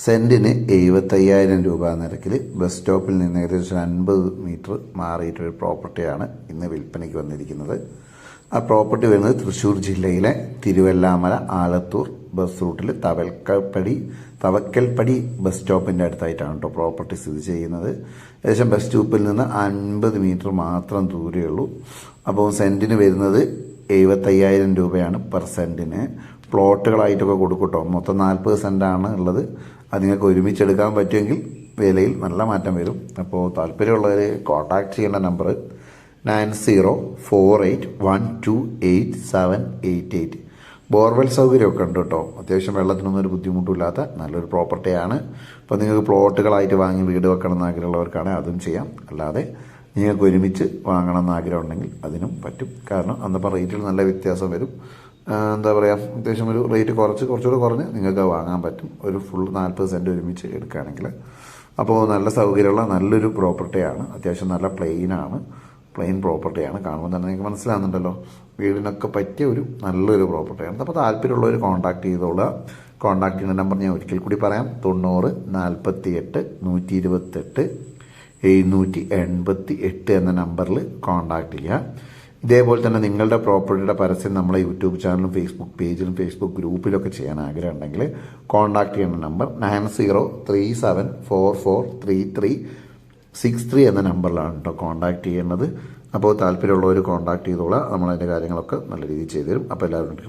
സെൻറ്റിന് 75,000 രൂപ നിരക്കിൽ ബസ് സ്റ്റോപ്പിൽ നിന്ന് ഏകദേശം 50 മീറ്റർ മാറിയിട്ടൊരു പ്രോപ്പർട്ടിയാണ് ഇന്ന് വിൽപ്പനയ്ക്ക് വന്നിരിക്കുന്നത്. ആ പ്രോപ്പർട്ടി വരുന്നത് തൃശ്ശൂർ ജില്ലയിലെ തിരുവല്ലാമല ആലത്തൂർ ബസ് റൂട്ടിൽ തവക്കൽപ്പടി ബസ് സ്റ്റോപ്പിൻ്റെ അടുത്തായിട്ടാണ് കേട്ടോ പ്രോപ്പർട്ടി സ്ഥിതി ചെയ്യുന്നത്. ഏകദേശം ബസ് സ്റ്റോപ്പിൽ നിന്ന് 50 മീറ്റർ മാത്രം ദൂരമുള്ളൂ. അപ്പോൾ സെൻറ്റിന് വരുന്നത് 75,000 രൂപയാണ് പെർ സെൻറ്റിന്. പ്ലോട്ടുകളായിട്ടൊക്കെ കൊടുക്കട്ടോ. മൊത്തം 40 സെൻറ്റാണ് ഉള്ളത്. അത് നിങ്ങൾക്ക് ഒരുമിച്ചെടുക്കാൻ പറ്റുമെങ്കിൽ വിലയിൽ നല്ല മാറ്റം വരും. അപ്പോൾ താല്പര്യമുള്ളവർ കോൺടാക്ട് ചെയ്യേണ്ട നമ്പർ 9048128788. ബോർവെൽ സൗകര്യമൊക്കെ ഉണ്ട് കേട്ടോ. അത്യാവശ്യം വെള്ളത്തിനൊന്നും ഒരു ബുദ്ധിമുട്ടില്ലാത്ത നല്ലൊരു പ്രോപ്പർട്ടിയാണ്. അപ്പോൾ നിങ്ങൾക്ക് പ്ലോട്ടുകളായിട്ട് വാങ്ങി വീട് വെക്കണം എന്ന് ആഗ്രഹമുള്ളവർക്കാണെങ്കിൽ അതും ചെയ്യാം. അല്ലാതെ നിങ്ങൾക്ക് ഒരുമിച്ച് വാങ്ങണം എന്ന് ആഗ്രഹം ഉണ്ടെങ്കിൽ അതിനും പറ്റും. കാരണം അന്നപ്പോൾ റേറ്റിൽ നല്ല വ്യത്യാസം വരും. എന്താ പറയുക, അത്യാവശ്യം ഒരു റേറ്റ് കുറച്ചുകൂടെ കുറഞ്ഞ് നിങ്ങൾക്ക് വാങ്ങാൻ പറ്റും ഒരു ഫുൾ 40 സെൻറ്റ് ഒരുമിച്ച് എടുക്കുകയാണെങ്കിൽ. അപ്പോൾ നല്ല സൗകര്യമുള്ള നല്ലൊരു പ്രോപ്പർട്ടിയാണ്. അത്യാവശ്യം നല്ല പ്ലെയിൻ പ്രോപ്പർട്ടിയാണ്. കാണുമ്പോൾ തന്നെ നിങ്ങൾക്ക് മനസ്സിലാകുന്നുണ്ടല്ലോ, വീടിനൊക്കെ പറ്റിയ ഒരു നല്ലൊരു പ്രോപ്പർട്ടിയാണ്. അപ്പോൾ താല്പര്യമുള്ളവർ കോൺടാക്ട് ചെയ്തോളുക. കോൺടാക്ട് ചെയ്യുന്ന നമ്പർ ഞാൻ ഒരിക്കൽ കൂടി പറയാം: 90 48 128 788 എന്ന നമ്പറിൽ കോൺടാക്ട് ചെയ്യുക. ഇതേപോലെ തന്നെ നിങ്ങളുടെ പ്രോപ്പർട്ടിയുടെ പരസ്യം നമ്മളെ യൂട്യൂബ് ചാനലും ഫേസ്ബുക്ക് പേജിലും ഫേസ്ബുക്ക് ഗ്രൂപ്പിലൊക്കെ ചെയ്യാൻ ആഗ്രഹം ഉണ്ടെങ്കിൽ കോൺടാക്ട് ചെയ്യുന്ന നമ്പർ 9037443363 എന്ന നമ്പറിലാണ് കേട്ടോ കോൺടാക്ട് ചെയ്യേണ്ടത്. അപ്പോൾ താല്പര്യമുള്ളവർ കോൺടാക്ട് ചെയ്തോളാം. നമ്മളതിൻ്റെ കാര്യങ്ങളൊക്കെ നല്ല രീതിയിൽ ചെയ്തു തരും. അപ്പോൾ എല്ലാവരും കൂടി